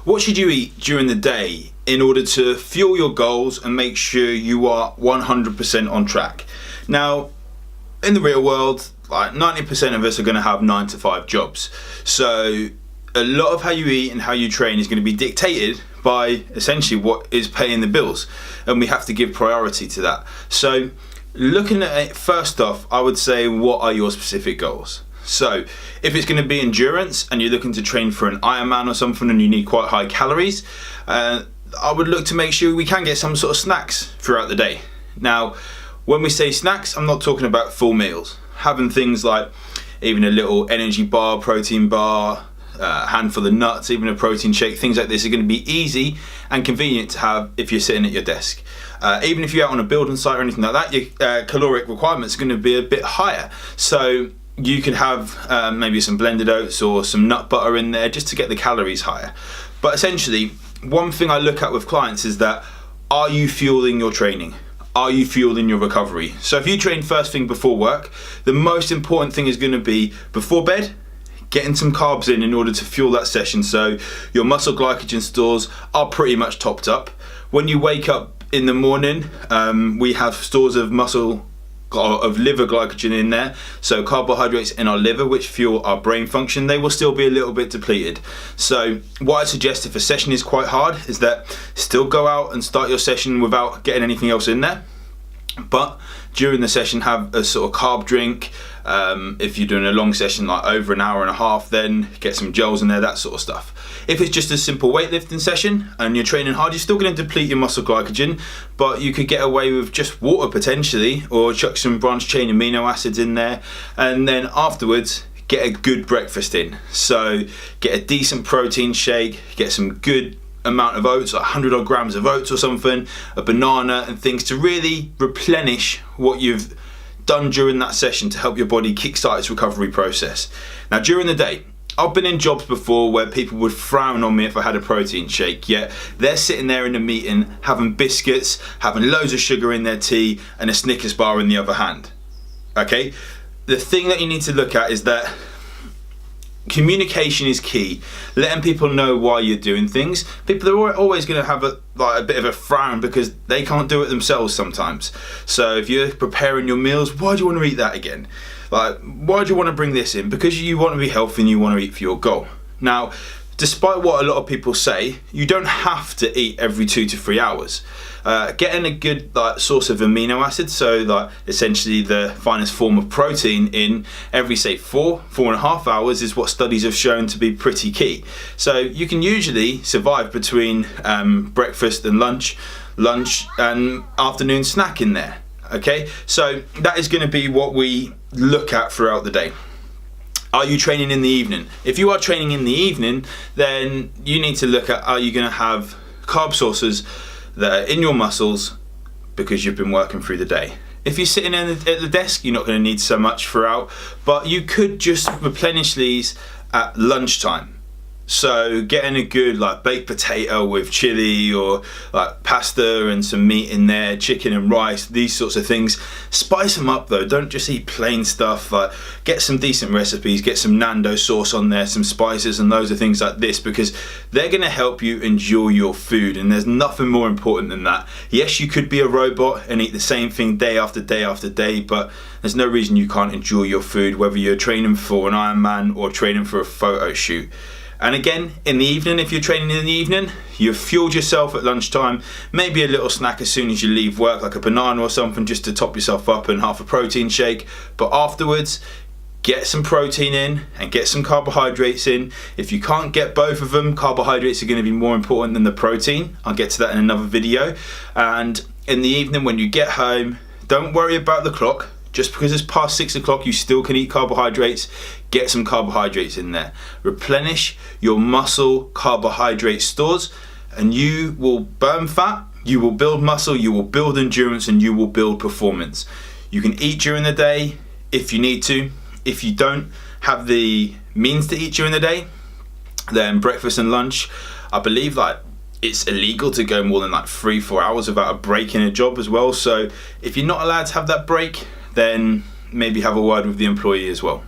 What should you eat during the day in order to fuel your goals and make sure you are 100% on track? Now, in the real world, like 90% of us are going to have 9 to 5 jobs. So a lot of how you eat and how you train is going to be dictated by essentially what is paying the bills, and we have to give priority to that. So looking at it, first off, I would say, what are your specific goals? So if it's going to be endurance and you're looking to train for an Ironman or something and you need quite high calories, I would look to make sure we can get some sort of snacks throughout the day. Now, when we say snacks, I'm not talking about full meals. Having things like even a little energy bar, protein bar, a handful of nuts, even a protein shake, things like this are going to be easy and convenient to have if you're sitting at your desk. Even if you're out on a building site or anything like that, your caloric requirements are going to be a bit higher. So you could have maybe some blended oats or some nut butter in there just to get the calories higher. But essentially, one thing I look at with clients is that, are you fueling your training? Are you fueling your recovery? So if you train first thing before work, the most important thing is going to be before bed, getting some carbs in order to fuel that session, so your muscle glycogen stores are pretty much topped up. When you wake up in the morning, we have stores of liver glycogen in there, so carbohydrates in our liver which fuel our brain function, they will still be a little bit depleted. So what I suggest if a session is quite hard is that still go out and start your session without getting anything else in there, but during the session have a sort of carb drink. If you're doing a long session like over an hour and a half, then get some gels in there, that sort of stuff. If it's just a simple weightlifting session and you're training hard, you're still going to deplete your muscle glycogen, but you could get away with just water potentially, or chuck some branched chain amino acids in there, and then afterwards get a good breakfast in. So get a decent protein shake, get some good amount of oats, like 100 odd grams of oats or something, a banana and things to really replenish what you've done during that session to help your body kickstart its recovery process. Now during the day, I've been in jobs before where people would frown on me if I had a protein shake, yet they're sitting there in a meeting having biscuits, having loads of sugar in their tea and a Snickers bar in the other hand. Okay, the thing that you need to look at is that communication is key. Letting people know why you're doing things. People are always going to have a bit of a frown because they can't do it themselves sometimes. So if you're preparing your meals, why do you want to eat that again? Like, why do you want to bring this in? Because you want to be healthy and you want to eat for your goal. Now, despite what a lot of people say, you don't have to eat every 2 to 3 hours. Getting a good source of amino acids, so essentially the finest form of protein in every, say, 4.5 hours is what studies have shown to be pretty key. So you can usually survive between breakfast and lunch and afternoon snack in there. Okay, so that is going to be what we look at throughout the day. Are you training in the evening? If you are training in the evening, then you need to look at, are you going to have carb sources that are in your muscles because you've been working through the day? If you're sitting at the desk, you're not going to need so much throughout, but you could just replenish these at lunchtime. So getting a good baked potato with chili, or pasta and some meat in there, chicken and rice, these sorts of things. Spice them up though, don't just eat plain stuff. Get some decent recipes, get some Nando sauce on there, some spices and loads of things like this, because they're going to help you enjoy your food, and there's nothing more important than that. Yes, you could be a robot and eat the same thing day after day after day, but there's no reason you can't enjoy your food, whether you're training for an Ironman or training for a photo shoot. And again, in the evening, if you're training in the evening, you've fueled yourself at lunchtime, maybe a little snack as soon as you leave work, like a banana or something just to top yourself up, and half a protein shake. But afterwards, get some protein in and get some carbohydrates in. If you can't get both of them, carbohydrates are going to be more important than the protein. I'll get to that in another video. And in the evening, when you get home, don't worry about the clock. Just because it's past 6 o'clock, you still can eat carbohydrates. Get some carbohydrates in there. Replenish your muscle carbohydrate stores, and you will burn fat, you will build muscle, you will build endurance, and you will build performance. You can eat during the day if you need to. If you don't have the means to eat during the day, then breakfast and lunch, I believe it's illegal to go more than 3-4 hours without a break in a job as well. So if you're not allowed to have that break, then maybe have a word with the employee as well.